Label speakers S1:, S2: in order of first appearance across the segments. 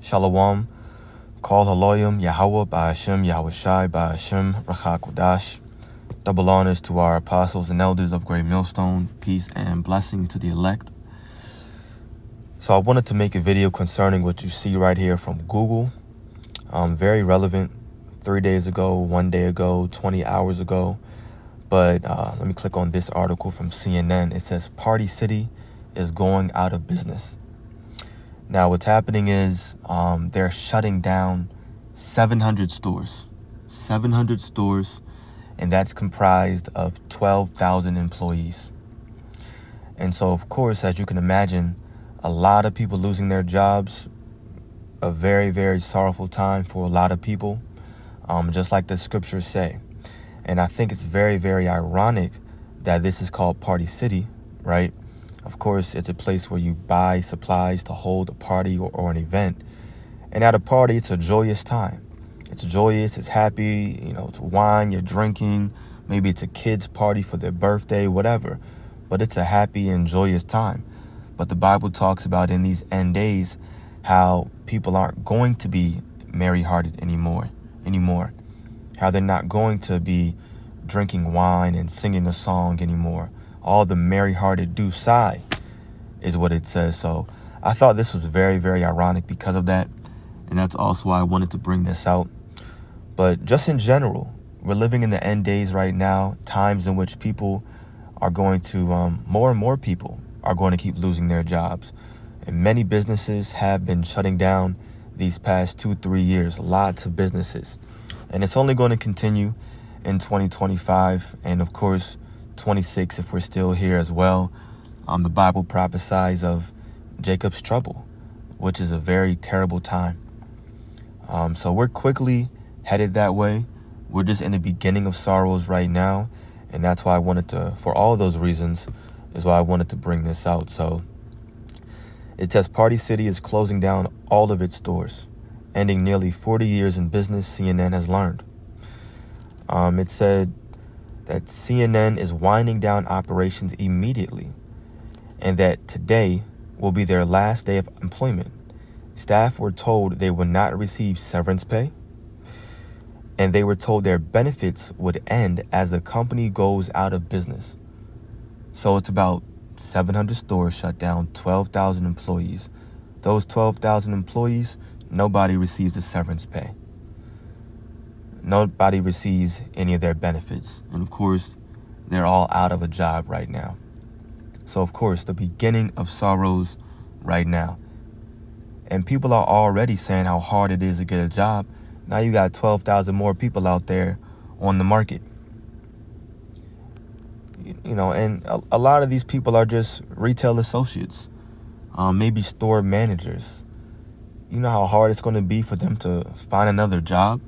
S1: Shalom, Kol Haloyim, Yahweh, Ba'ashem, Yahushai, Ba'ashem, Rachakodash. Double honors to our apostles and elders of Great Millstone. Peace and blessings to the elect. So I wanted to make a video concerning what you see right here from Google. Very relevant. 3 days ago, 1 day ago, 20 hours ago. But let me click on this article from CNN. It says Party City is going out of business. Now, what's happening is they're shutting down 700 stores. 700 stores, and that's comprised of 12,000 employees. And so, of course, as you can imagine, a lot of people losing their jobs, a very, very sorrowful time for a lot of people, just like the scriptures say. And I think it's very, very ironic that this is called Party City, right? Of course, it's a place where you buy supplies to hold a party or an event. And at a party, it's a joyous time. It's joyous, it's happy, it's wine, you're drinking. Maybe it's a kid's party for their birthday, whatever. But it's a happy and joyous time. But the Bible talks about in these end days how people aren't going to be merry-hearted anymore. How they're not going to be drinking wine and singing a song anymore. All the merry-hearted do sigh is what it says. So I thought this was very, very ironic because of that. And that's also why I wanted to bring this out. But just in general, we're living in the end days right now, times in which people are going to, more and more people are going to keep losing their jobs. And many businesses have been shutting down these past 2-3 years, lots of businesses. And it's only going to continue in 2025 and, of course, 26 if we're still here as well. The Bible prophesies of Jacob's trouble, which is a very terrible time. So we're quickly headed that way. We're just in the beginning of sorrows right now. And that's why I wanted to, for all those reasons, is why I wanted to bring this out. So it says Party City is closing down all of its stores, ending nearly 40 years in business, CNN has learned. It said that CNN is winding down operations immediately and that today will be their last day of employment. Staff were told they would not receive severance pay, and they were told their benefits would end as the company goes out of business. So it's about 700 stores shut down, 12,000 employees. Those 12,000 employees, nobody receives a severance pay. Nobody receives any of their benefits. And of course, they're all out of a job right now. So of course, the beginning of sorrows right now. And people are already saying how hard it is to get a job. Now you got 12,000 more people out there on the market. And a lot of these people are just retail associates, maybe store managers. You know how hard it's going to be for them to find another job?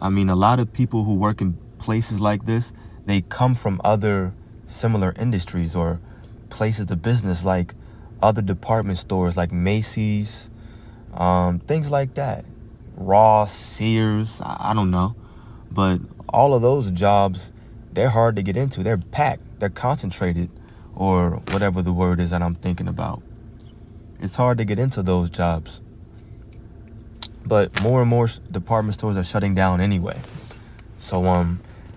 S1: I mean, a lot of people who work in places like this, they come from other similar industries or places of business like other department stores like Macy's, things like that. Ross, Sears, I don't know. But all of those jobs, they're hard to get into. They're packed. They're concentrated, or whatever the word is that I'm thinking about. It's hard to get into those jobs. But more and more department stores are shutting down anyway. So,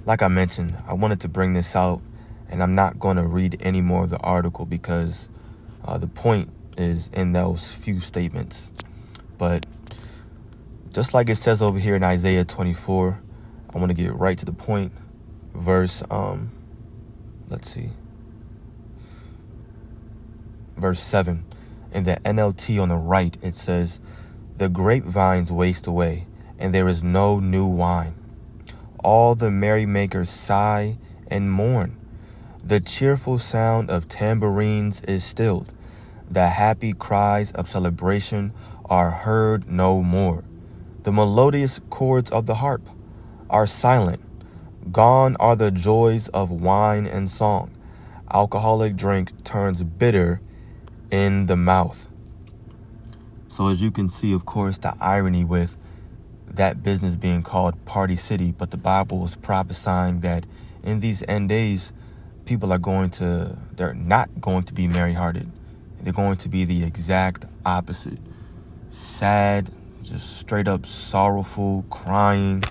S1: like I mentioned, I wanted to bring this out, and I'm not going to read any more of the article because the point is in those few statements. But just like it says over here in Isaiah 24, I want to get right to the point. Verse 7. In the NLT on the right, it says, "The grapevines waste away, and there is no new wine. All the merrymakers sigh and mourn. The cheerful sound of tambourines is stilled. The happy cries of celebration are heard no more. The melodious chords of the harp are silent. Gone are the joys of wine and song. Alcoholic drink turns bitter in the mouth." So as you can see, of course, the irony with that business being called Party City, but the Bible was prophesying that in these end days, they're not going to be merry-hearted. They're going to be the exact opposite. sad, just straight up sorrowful, crying,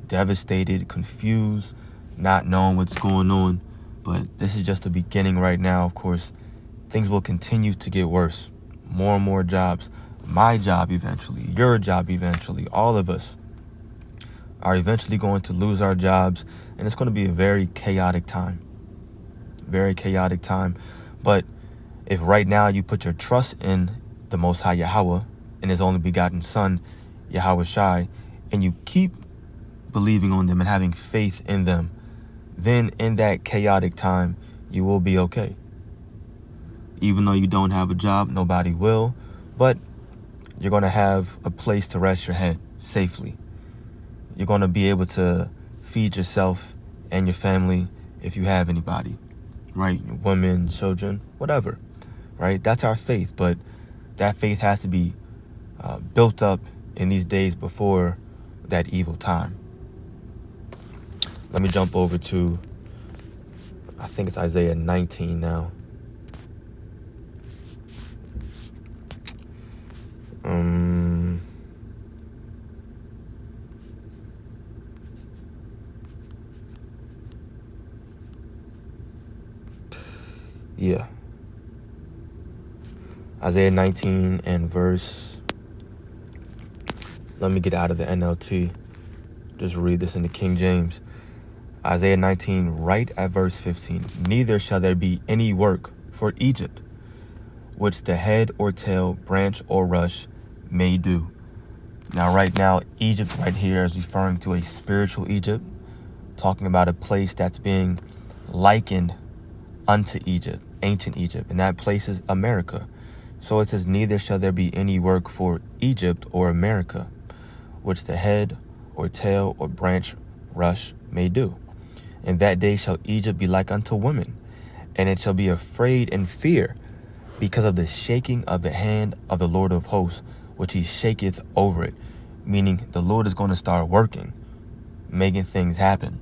S1: devastated, confused, not knowing what's going on. But this is just the beginning right now. Of course, things will continue to get worse. More and more jobs. My job eventually, your job eventually, all of us are eventually going to lose our jobs, and it's going to be a very chaotic time. Very chaotic time. But if right now you put your trust in the Most High Yahweh and His only begotten Son, Yahweh Shai, and you keep believing on them and having faith in them, then in that chaotic time, you will be okay. Even though you don't have a job, nobody will, but you're going to have a place to rest your head safely. You're going to be able to feed yourself and your family if you have anybody, right? Women, children, whatever, right? That's our faith, but that faith has to be built up in these days before that evil time. Let me jump over to, I think it's Isaiah 19 now. Yeah. Isaiah 19 and verse, let me get out of the NLT. Just read this in the King James. Isaiah 19, right at verse 15. Neither shall there be any work for Egypt, which the head or tail, branch or rush may do. Now, right now, Egypt right here is referring to a spiritual Egypt, talking about a place that's being likened unto Egypt, ancient Egypt, and that place is America. So it says, neither shall there be any work for Egypt or America, which the head or tail or branch rush may do. In that day shall Egypt be like unto women, and it shall be afraid and fear because of the shaking of the hand of the Lord of hosts, which he shaketh over it. Meaning the Lord is going to start working, making things happen.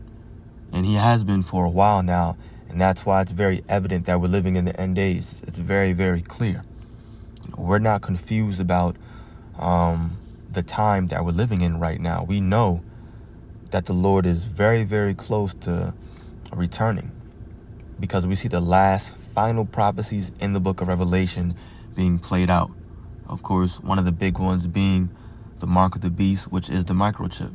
S1: And he has been for a while now, and that's why it's very evident that we're living in the end days. It's very, very clear. We're not confused about the time that we're living in right now. We know that the Lord is very, very close to returning, because we see the last final prophecies in the book of Revelation being played out. Of course, one of the big ones being the mark of the beast, which is the microchip.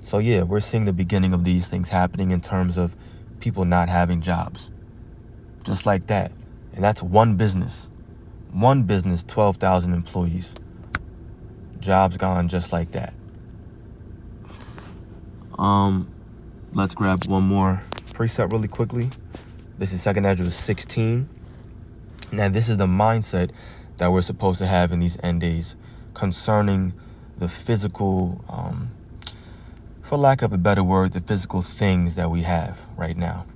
S1: So yeah, we're seeing the beginning of these things happening in terms of people not having jobs. Just like that. And that's one business. One business, 12,000 employees. Jobs gone just like that. Let's grab one more precept really quickly. This is 2 Ezra 16. Now, this is the mindset that we're supposed to have in these end days concerning the physical, for lack of a better word, the physical things that we have right now.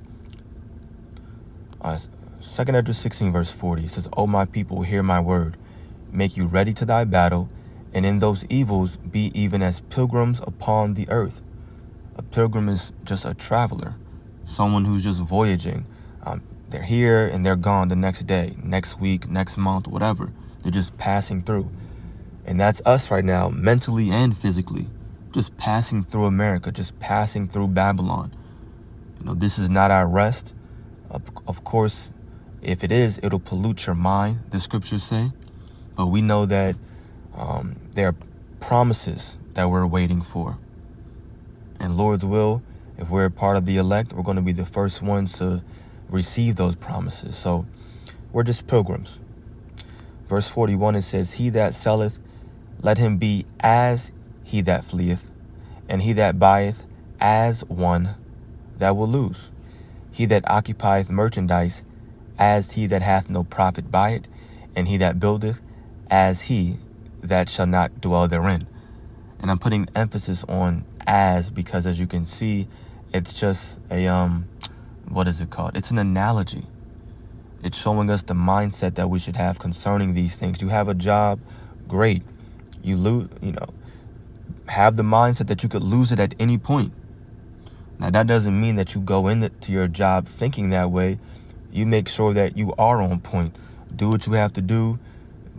S1: 2 Ezra 16 verse 40 says, O my people, hear my word. Make you ready to thy battle, and in those evils be even as pilgrims upon the earth. A pilgrim is just a traveler, someone who's just voyaging. They're here and they're gone the next day, next week, next month, whatever. They're just passing through. And that's us right now, mentally and physically, just passing through America, just passing through Babylon. This is not our rest. Of course, if it is, it'll pollute your mind, the scriptures say. But we know that there are promises that we're waiting for. And Lord's will, if we're part of the elect, we're going to be the first ones to receive those promises. So we're just pilgrims. Verse 41, it says, He that selleth, let him be as he that fleeth, and he that buyeth as one that will lose. He that occupieth merchandise as he that hath no profit by it, and he that buildeth as he that shall not dwell therein. And I'm putting emphasis on as, because as you can see, it's just a, what is it called? It's an analogy. It's showing us the mindset that we should have concerning these things. You have a job, great. You lose, have the mindset that you could lose it at any point. Now, that doesn't mean that you go into your job thinking that way. You make sure that you are on point. Do what you have to do.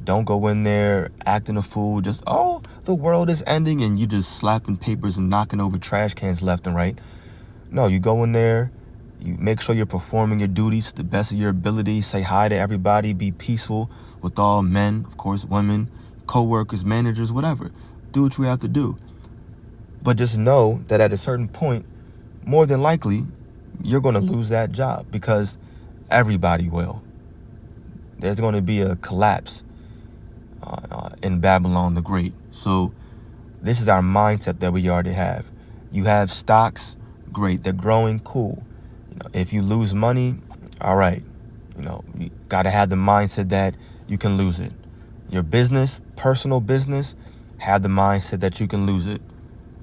S1: Don't go in there acting a fool. Just, oh, the world is ending, and you just slapping papers and knocking over trash cans left and right. No, you go in there, you make sure you're performing your duties to the best of your ability. Say hi to everybody. Be peaceful with all men, of course, women, co-workers, managers, whatever. Do what you have to do. But just know that at a certain point, more than likely, you're going to lose that job, because everybody will. There's going to be a collapse in Babylon the Great. So this is our mindset that we already have. You have stocks, great. They're growing, cool. If you lose money, all right. You got to have the mindset that you can lose it. Your business, personal business, have the mindset that you can lose it,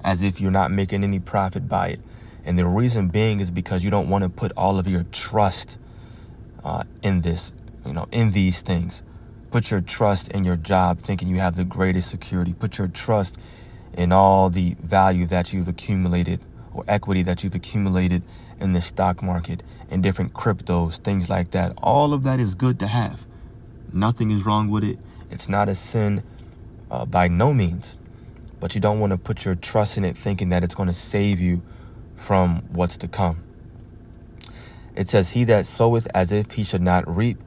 S1: as if you're not making any profit by it. And the reason being is because you don't want to put all of your trust in this, in these things. Put your trust in your job, thinking you have the greatest security. Put your trust in all the value that you've accumulated, or equity that you've accumulated in the stock market, in different cryptos, things like that. All of that is good to have. Nothing is wrong with it. It's not a sin by no means. But you don't want to put your trust in it thinking that it's going to save you from what's to come. It says, he that soweth as if he should not reap,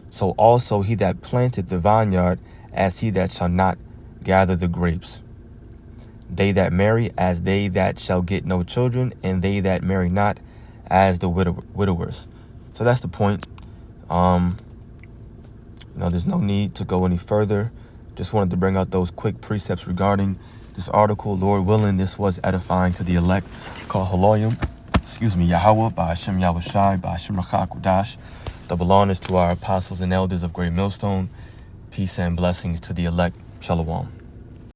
S1: so also he that planteth the vineyard as he that shall not gather the grapes. They that marry as they that shall get no children, and they that marry not as the widowers. So that's the point. There's no need to go any further. Just wanted to bring out those quick precepts regarding this article. Lord willing, this was edifying to the elect. Called Haloyim, Yahweh, by Hashem Yahushai, by Hashem Rachakudash. Double honors to our apostles and elders of Great Millstone. Peace and blessings to the elect. Shalom.